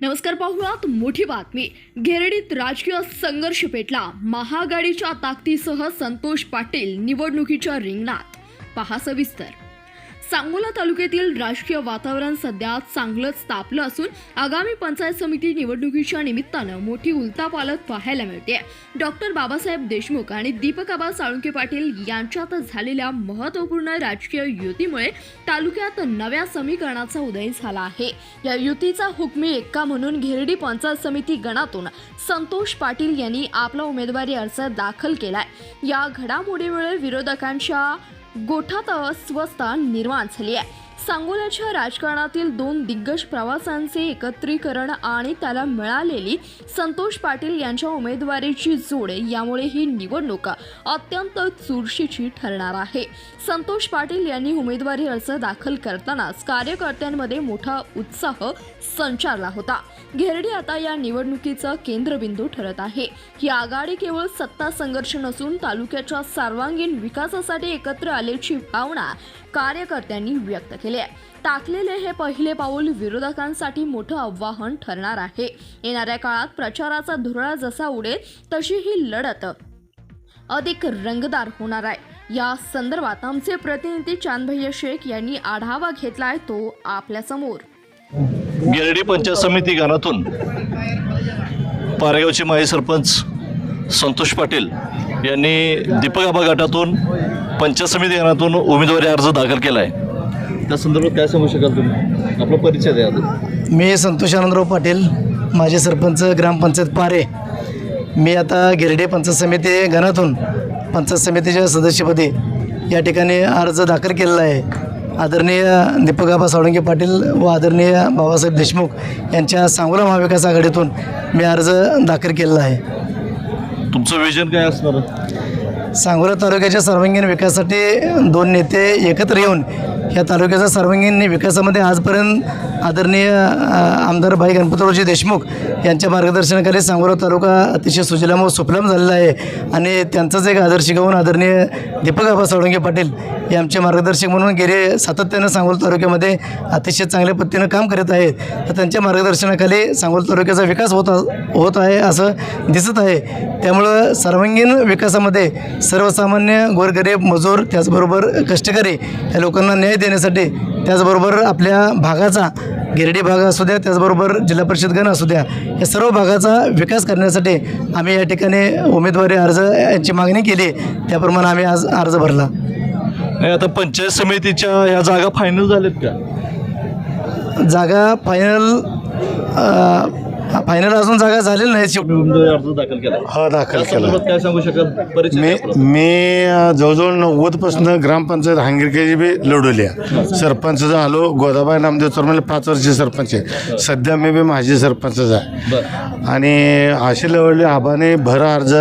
नमस्कार, पाहुयात मोठी बातमी। घेरडीत राजकीय संघर्ष पेटला। महाआघाडीच्या ताकदीसह संतोष पाटील निवडणुकीच्या रिंगणात। पहा सविस्तर। सांगोला तालुक्यातील राजकीय वातावरण सध्या चांगलंच तापलं असून आगामी पंचायत समिती निवडणुकीच्या निमित्तानं मोठी उलथापालथ पाहायला मिळते। डॉक्टर बाबासाहेब देशमुख आणि दीपक आबा साळुंखे पाटील यांच्यात झालेल्या महत्त्वपूर्ण राजकीय युतीमुळे तालुक्यात नव्या समीकरणाचा उदय झाला आहे। या युतीचा हुकमी एक्का म्हणून घेरडी पंचायत समिती गणातून संतोष पाटील यांनी आपला उमेदवारी अर्ज दाखल केलाय। या घडामोडीमुळे विरोधकांच्या गोठात अस्वस्थता निर्माण झाली आहे। सांगोल्याच्या राजकारणातील दोन दिग्गज प्रवासांचे एकत्रीकरण आणि त्याला मिळालेली संतोष पाटील यांच्या उमेदवारीची जोड यामुळे ही निवडणूक अत्यंत चुरशीची ठरणार आहे। संतोष पाटील यांनी उमेदवारी अर्ज दाखल करतानाच कार्यकर्त्यांमध्ये मोठा उत्साह संचारला होता। घेरडी आता या निवडणुकीचा केंद्रबिंदू ठरत आहे। ही आघाडी केवळ सत्ता संघर्ष नसून तालुक्याच्या सर्वांगीण विकासासाठी एकत्र आल्याची भावना कार्यकर्त्यांनी व्यक्त केली आहे। टाकलेले हे पहिले पाऊल विरोधकांसाठी मोठं आव्हान ठरणार आहे। येणाऱ्या काळात प्रचाराचा धुरळा जसा उडेल तशी ही लढत अधिक रंगतदार होणार आहे। या संदर्भात आमचे प्रतिनिधी चांदभैया शेख यांनी आढावा घेतलाय, तो आपल्या समोर। घेरडी पंचायत समिती गणातून पारेगावचे माजी सरपंच संतोष पाटील यांनी दीपक आबा गटातून पंचायत समिती गणातून उमेदवारी अर्ज दाखल केला आहे। त्या संदर्भात काय सांगू शकाल तुम्ही? आपला परिचय द्या। मी संतोष आनंदराव पाटील, माजी सरपंच ग्रामपंचायत पारे। मी आता घेरडी पंचायत समिती गणातून पंचायत समितीच्या सदस्यपदी या ठिकाणी अर्ज दाखल केलेला आहे। आदरणीय दीपक आबा साळुंखे पाटील व आदरणीय बाबासाहेब देशमुख यांच्या सांगोला महाविकास आघाडीतून मी अर्ज दाखल केलेला आहे। तुमचं विजन काय असणार? सांगोला तालुक्याच्या सर्वांगीण विकासासाठी दोन नेते एकत्र येऊन या तालुक्याच्या सर्वांगीण विकासामध्ये आजपर्यंत आदरणीय आमदार भाई गणपतरावजी देशमुख यांच्या मार्गदर्शनाखाली सांगोला तालुका अतिशय सुजलाम व सुफलाम झालेला आहे। आणि त्यांचाच एक आदर्श घेऊन आदरणीय दीपक आबा साळुंखे पाटील हे आमचे मार्गदर्शक म्हणून गेले सातत्यानं सांगोला तालुक्यामध्ये अतिशय चांगल्या पद्धतीनं काम करत आहेत। तर त्यांच्या मार्गदर्शनाखाली सांगोला तालुक्याचा विकास होत आहे असं दिसत आहे। त्यामुळं सर्वांगीण विकासामध्ये सर्वसामान्य गोरगरीब मजूर त्याचबरोबर कष्टकरी या लोकांना न्याय देण्यासाठी, त्याचबरोबर आपल्या भागाचा घेरडी भाग असू द्या, त्याचबरोबर जिल्हा परिषद गण असू द्या, या सर्व भागाचा विकास करण्यासाठी आम्ही या ठिकाणी उमेदवारी अर्ज यांची मागणी केली। त्याप्रमाणे आम्ही आज अर्ज भरला। नाही, आता पंचायत समितीच्या ह्या जागा फायनल झाल्यात का? जागा फायनल अजून जागा झालेली नाही। उमेदवारी अर्ज दाखल केला? हा, दाखल केला। काय सांगू शकाल? परिचय द्या आपला। मी जवळजवळ 90पासून ग्रामपंचायत हांगिरकेची बी लढवली आहे। सरपंच झालो, गोदाबाई नामदेव चौरमले 5 वर्ष सरपंच आहे। सध्या मी बी माजी सरपंचच आहे। आणि अशी लढवली आबाने भर अर्ज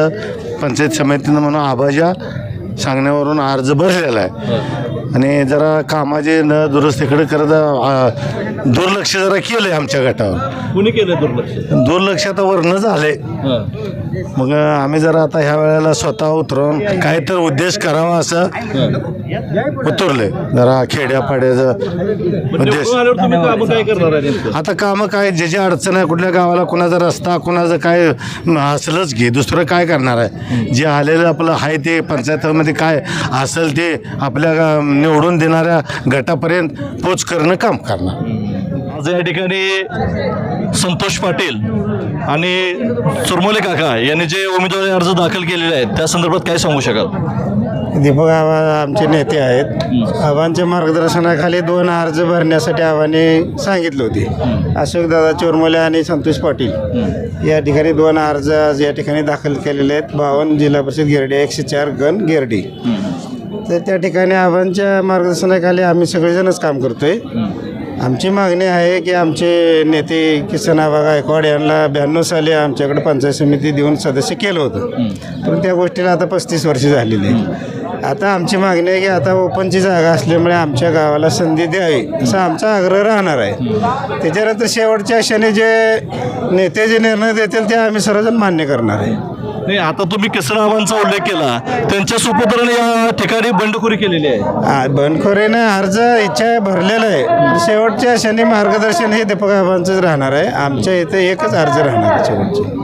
पंचायत समितीनं म्हणून आबाच्या सांगण्यावरून अर्ज भरलेला आहे। आणि जरा कामाचे न दुरुस्तीकडे करत दुर्लक्ष जरा केलं आहे आमच्या गटावर। कुणी केलं दुर्लक्ष? दुर्लक्ष आता वरनं झालंय। मग आम्ही जरा आता ह्या वेळेला स्वतः उतरून काहीतरी उद्देश करावा असं उतरले। जरा खेड्यापाड्याचा उद्देश। काय करणार आहे? आता कामं काय, जे जे अडचण आहे, कुठल्या गावाला कुणाचा रस्ता, कुणाचं काय असलंच घे, दुसरं काय करणार आहे? जे आलेलं आपलं आहे ते पंचायतीमध्ये काय असेल ते आपल्या निवडून देणाऱ्या गटापर्यंत पोच करणं काम करणार। आज या ठिकाणी संतोष पाटील आणि चुरमोले काका यांनी जे उमेदवारी अर्ज दाखल केलेले आहेत त्या संदर्भात काय सांगू शकाल? दीपक आबा आमचे नेते आहेत। आबांच्या मार्गदर्शनाखाली 2 अर्ज भरण्यासाठी आबाने सांगितले होते। अशोकदादा चोरमोले आणि संतोष पाटील या ठिकाणी 2 अर्ज आज या ठिकाणी दाखल केलेले आहेत। 52 जिल्हा परिषद घेरडी, 104 गण घेरडी। तर त्या ठिकाणी आबांच्या मार्गदर्शनाखाली आम्ही सगळेजणच काम करतोय। आमची मागणी आहे की आमचे नेते किसन आबा गायकवाड यांना 92 साली आमच्याकडे पंचायत समिती देऊन सदस्य केलं होतं, पण त्या गोष्टीला आता 35 वर्ष झालेली आहे। आता आमची मागणी आहे की आता ओपनची जागा असल्यामुळे आमच्या गावाला संधी द्यावी असा आमचा आग्रह राहणार आहे। त्याच्यानंतर शेवटच्या क्षणी जे नेते जे निर्णय देतील ते आम्ही सर्वजण मान्य करणार आहे। नाही, आता तुम्ही किसनाबांचा उल्लेख केला, त्यांच्या सुपुत्राने या ठिकाणी बंडखोरी केलेली आहे. बंडखोरीने अर्ज इच्छा भरलेला आहे. शेवटच्या क्षणी मार्गदर्शन हे दीपक आबांचंच राहणार आहे. आमच्या इथे एकच अर्ज राहणार आहे शेवटचे.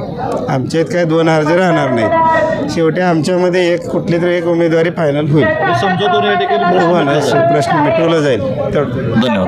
आमच्या इथं काही 2 अर्ज राहणार नाहीत. शेवटी आमच्यामध्ये एक कुठली तरी एक उमेदवारी फायनल होईल. समजून या ठिकाणी प्रश्न मिटवला जाईल. धन्यवाद.